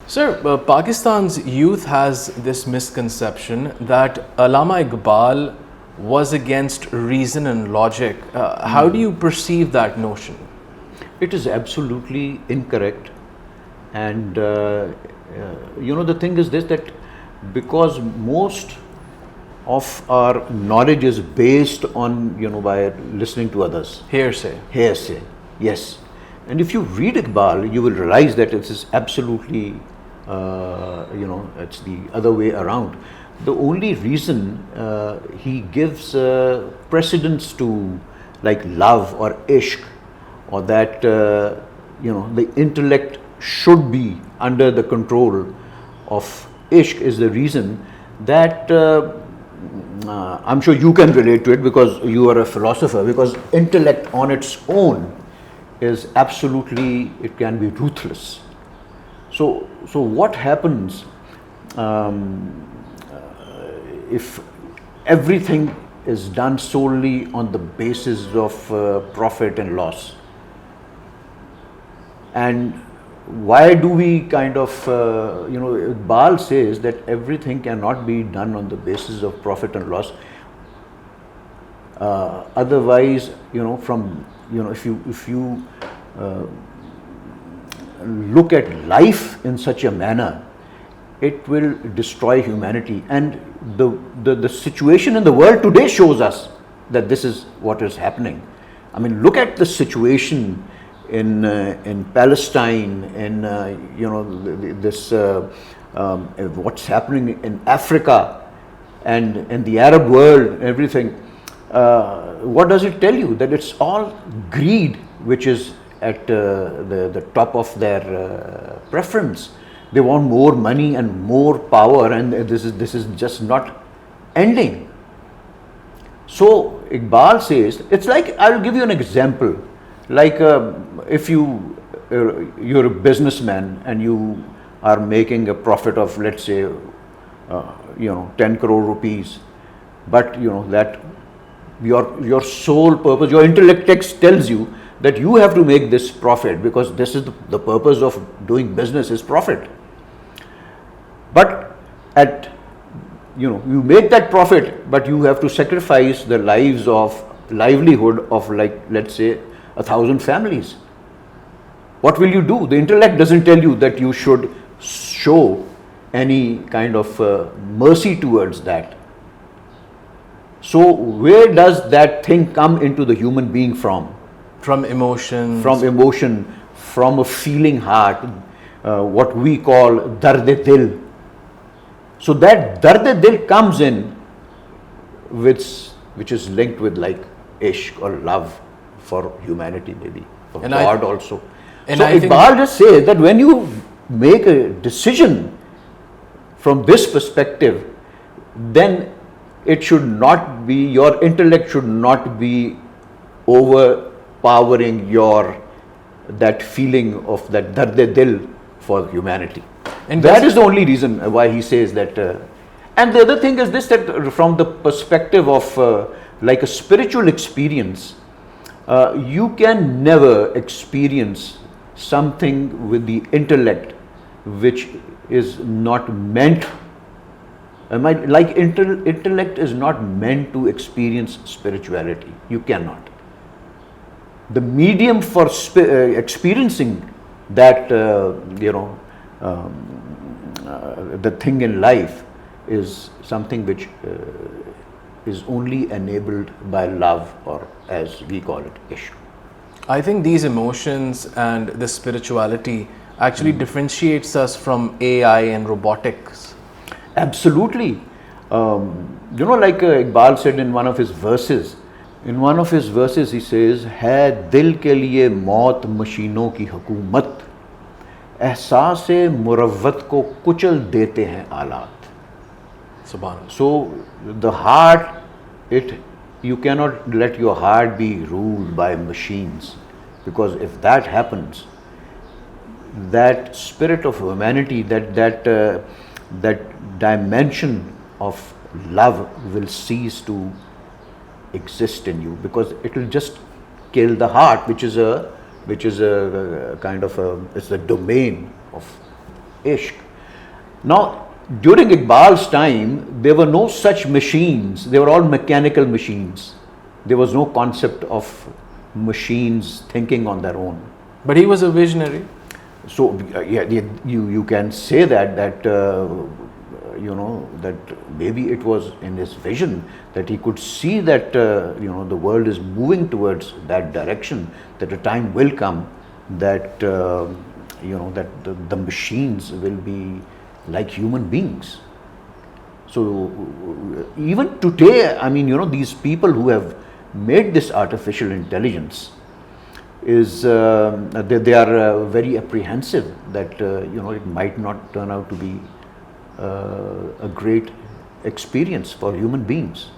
Sir, Pakistan's youth has this misconception that Allama Iqbal was against reason and logic. How do you perceive that notion? It is absolutely incorrect. And the thing is this, that because most of our knowledge is based on, by listening to others. Hearsay. Yes. And if you read Iqbal, you will realize that it is absolutely, it's the other way around. The only reason he gives precedence to like love or ishq, or that, the intellect should be under the control of ishq, is the reason that I'm sure you can relate to it because you are a philosopher, because intellect on its own is absolutely, it can be ruthless. So what happens if everything is done solely on the basis of profit and loss? And why do we kind of, Iqbal says that everything cannot be done on the basis of profit and loss. Otherwise, if you look at life in such a manner, it will destroy humanity. And the situation in the world today shows us that this is what is happening. I mean, look at the situation in Palestine, in what's happening in Africa and in the Arab world and everything. What does it tell you? That it's all greed which is at the top of their preference. They want more money and more power, and this is just not ending. So Iqbal says, it's like, I'll give you an example. Like if you're a businessman and you are making a profit of, let's say, 10 crore rupees, but that your sole purpose, your intellect tells you that you have to make this profit because this is the purpose of doing business, is profit. But you make that profit, but you have to sacrifice the livelihood of, like, let's say, 1,000 families. What will you do? The intellect doesn't tell you that you should show any kind of mercy towards that. So where does that thing come into the human being from? From emotion. From a feeling heart, what we call dard-e-dil. So that dard-e-dil comes in, which is linked with like ishq or love for humanity, maybe for God also. And so Iqbal just says that when you make a decision from this perspective, then it should not be, your intellect should not be overpowering that feeling of that dard-e-dil for humanity. And that is the only reason why he says that. And the other thing is this, that from the perspective of like a spiritual experience, you can never experience something with the intellect which is not meant, intellect is not meant to experience spirituality. You cannot. The medium for experiencing that, the thing in life is something which is only enabled by love, or as we call it, ishq. I think these emotions and the spirituality actually differentiates us from AI and robotics. Absolutely. Like Iqbal said in one of his verses, he says, "Hai dil ke liye maut masheenon ki hukumat, ehsaas-e murawwat ko kuchal dete hain alat." Subhanallah. So the heart, you cannot let your heart be ruled by machines, because if that happens, that spirit of humanity, that dimension of love will cease to exist in you, because it will just kill the heart, which is a kind of it's the domain of ishq. Now, during Iqbal's time, there were no such machines. They were all mechanical machines. There was no concept of machines thinking on their own. But he was a visionary. So you can say that you know, that maybe it was in his vision that he could see that you know, the world is moving towards that direction, that a time will come that you know, that the machines will be like human beings. So even today, I mean, you know, these people who have made this artificial intelligence is they are very apprehensive that you know, it might not turn out to be a great experience for human beings.